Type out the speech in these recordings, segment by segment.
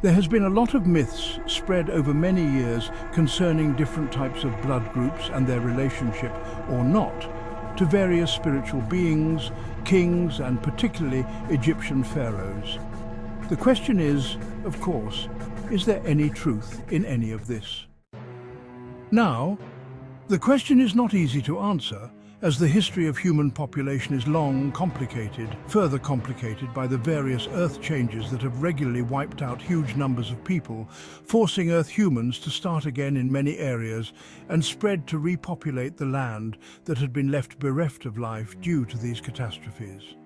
There has been a lot of myths spread over many years concerning different types of blood groups and their relationship, or not, to various spiritual beings, kings, and particularly Egyptian pharaohs. The question is, of course, is there any truth in any of this? Now, the question is not easy to answer, as the history of human population is long, complicated, further complicated by the various Earth changes that have regularly wiped out huge numbers of people, forcing Earth humans to start again in many areas and spread to repopulate the land that had been left bereft of life due to these catastrophes.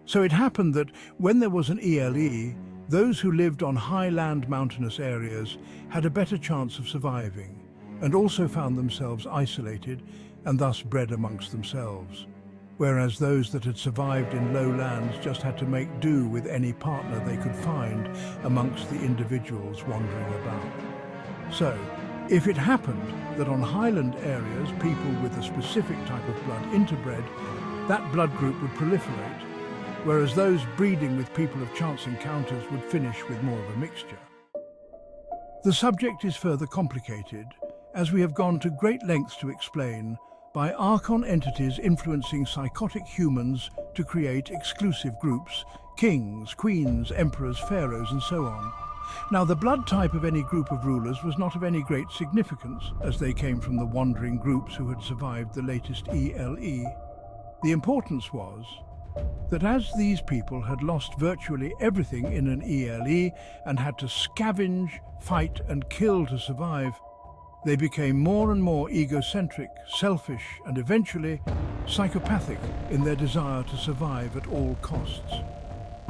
So it happened that when there was an ELE, those who lived on highland mountainous areas had a better chance of surviving, and also found themselves isolated and thus bred amongst themselves, whereas those that had survived in low lands just had to make do with any partner they could find amongst the individuals wandering about. So, if it happened that on highland areas people with a specific type of blood interbred, that blood group would proliferate, whereas those breeding with people of chance encounters would finish with more of a mixture. The subject is further complicated, as we have gone to great lengths to explain, by Archon entities influencing psychotic humans to create exclusive groups, kings, queens, emperors, pharaohs, and so on. Now, the blood type of any group of rulers was not of any great significance, as they came from the wandering groups who had survived the latest ELE. The importance was that as these people had lost virtually everything in an ELE and had to scavenge, fight, and kill to survive, they became more and more egocentric, selfish, and eventually psychopathic in their desire to survive at all costs.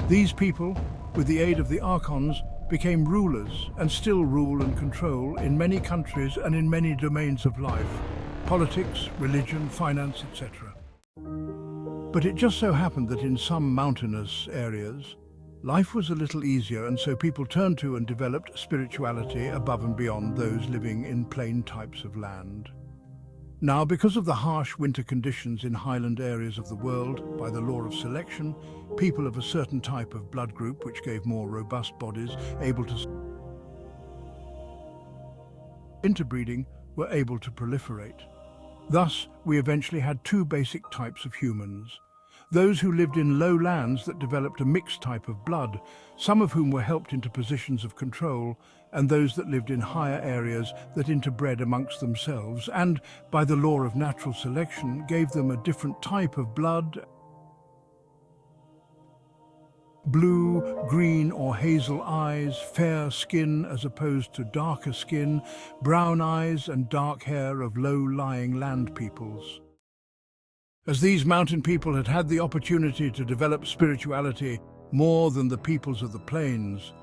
These people, with the aid of the Archons, became rulers and still rule and control in many countries and in many domains of life: politics, religion, finance, etc. But it just so happened that in some mountainous areas, life was a little easier, and so people turned to and developed spirituality above and beyond those living in plain types of land. Now, because of the harsh winter conditions in highland areas of the world, by the law of selection, people of a certain type of blood group, which gave more robust bodies able to interbreeding, were able to proliferate. Thus, we eventually had two basic types of humans: those who lived in low lands that developed a mixed type of blood, some of whom were helped into positions of control, and those that lived in higher areas that interbred amongst themselves and, by the law of natural selection, gave them a different type of blood: blue, green or hazel eyes, fair skin as opposed to darker skin, brown eyes and dark hair of low-lying land peoples. As these mountain people had had the opportunity to develop spirituality more than the peoples of the plains,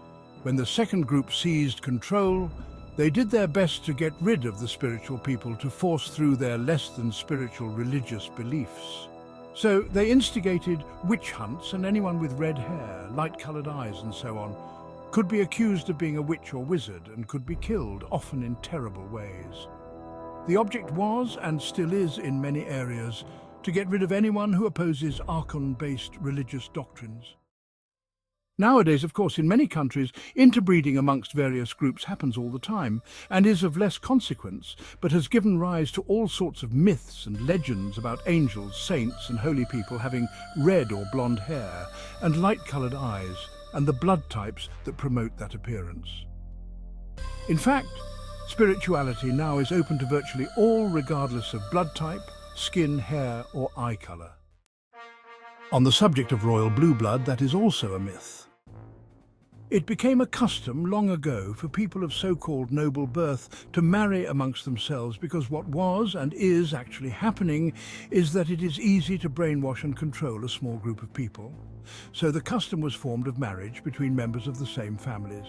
when the second group seized control, they did their best to get rid of the spiritual people to force through their less than spiritual religious beliefs. So they instigated witch hunts, and anyone with red hair, light-colored eyes and so on could be accused of being a witch or wizard and could be killed, often in terrible ways. The object was, and still is in many areas, to get rid of anyone who opposes Archon-based religious doctrines. Nowadays, of course, in many countries, interbreeding amongst various groups happens all the time and is of less consequence, but has given rise to all sorts of myths and legends about angels, saints, and holy people having red or blonde hair and light-colored eyes, and the blood types that promote that appearance. In fact, spirituality now is open to virtually all, regardless of blood type, skin, hair, or eye color. On the subject of royal blue blood, that is also a myth. It became a custom long ago for people of so-called noble birth to marry amongst themselves, because what was and is actually happening is that it is easy to brainwash and control a small group of people. So the custom was formed of marriage between members of the same families.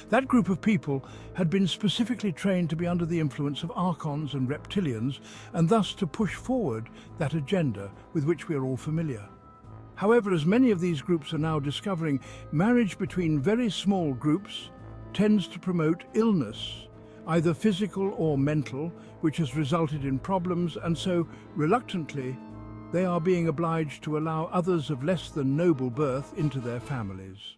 That group of people had been specifically trained to be under the influence of Archons and reptilians, and thus to push forward that agenda with which we are all familiar. However, as many of these groups are now discovering, marriage between very small groups tends to promote illness, either physical or mental, which has resulted in problems, and so, reluctantly, they are being obliged to allow others of less than noble birth into their families.